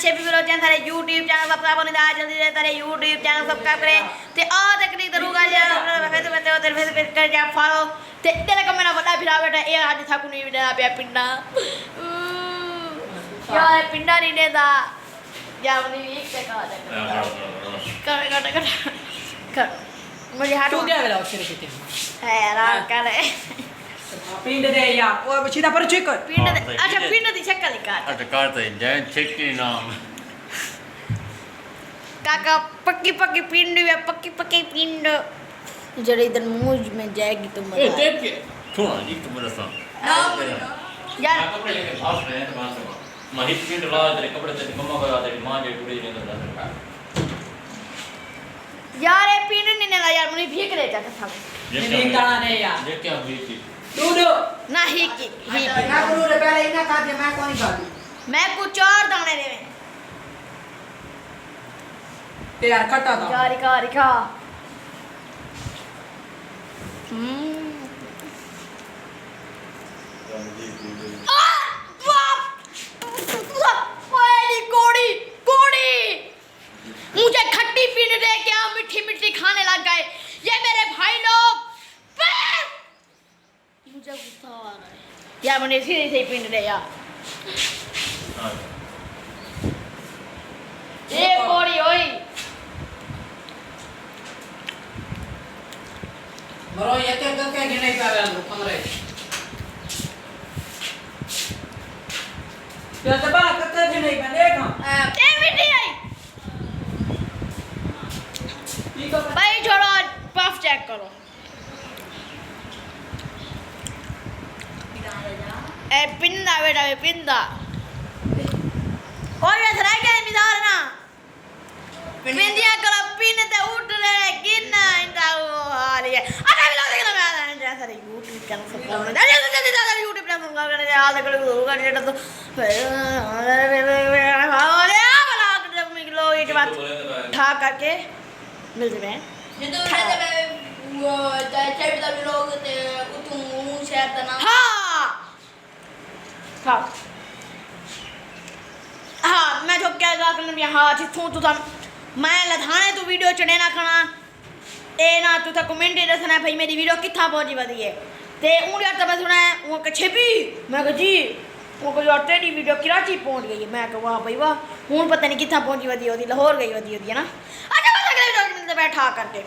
पीछे भी video channel सारे यूट्यूब चैनल सब्सक्राइब होने जा जल्दी से सारे यूट्यूब चैनल सब्सक्राइब करें ते आ तकनी जरूर कर जा फॉलो ते तेरे को मेरा बड़ा फिरा बेटा ये आज था को नहीं देना पे पिंडा यार पिंडा नहीं देता यार मुझे एक से कर मुझे हाथ तू क्या करा उसके लिए है यार कर पिंड दे यार वो सीधा पर चेक कर पिंड अच्छा पिंड दी शक्ल निकाल अच्छा काटते हैं जैन चेक के नाम काका पक्की पक्की पिंड है पक्की पिंड जरा इधर मुंह में जाएगी तो मजा देख के छोड़ जी तुम मेरा सा यार कपड़े लेके भाग रहे हैं तो वहां से महित के ला तेरे कपड़े तेरी मम्मा का तेरी मां जे टुकड़े नहीं करता यार ये पिंड नहीं ना यार मुझे भीग रहे था था ये नहीं गाना नहीं यार ये क्या हुई थी दूधो ना ही ना करू रे पहले इना खा दे मैं कौन खाती मैं कुछ और दाने दे ते यार खट्टा था यार रिका मुझे खट्टी पीने दे क्या मीठी मीठी खाने लग गए ये मेरे भाई लोग मुझे गुस्सा आ रहा है यार मैंने सीधे से पीने दे यार ये कोड़ी होई मरो ये तो क्या गिने पे आवे लोग कमरे ये तो बा कत्ते भी नहीं बने देख ए मीठी आई भाई छोड़ो पफ चेक करो ए पिंदा बेटा ये पिंदा और ये सराइके ने मिदार ना पिंदिया करो पिन ते उठ रहे गिनना इंदा वो आ रही है अरे भी लोग देखना मैं जैसा रे यूट्यूब चैनल सब्सक्राइब करना जल्दी यूट्यूब चैनल सब्सक्राइब करना यार देखो होगा जेटा तो अरे आ वाला जब मैं लोग ये बात ठा करके मिलते हैं ये तो मैं वो चाहे भी तभी लोग ते उतु मुंह शेयर करना हाँ मैं जो क्या गा करना यहाँ जिथों तू था मैं लधाने तू वीडियो चढ़े ना खाना ए ना तू था कमेंट दे रहा भाई मेरी वीडियो कितना पहुंची बदी है ते उन यार तब सुना है वो कच्छे भी मैं कह जी वो कोई और तेरी वीडियो कराची पहुंच गई है मैं कह वाह भाई वाह हूँ पता नहीं कितना पहुंची बदी होती लाहौर गई होती है ना अच्छा बस अगले वीडियो में मिलते बैठा करके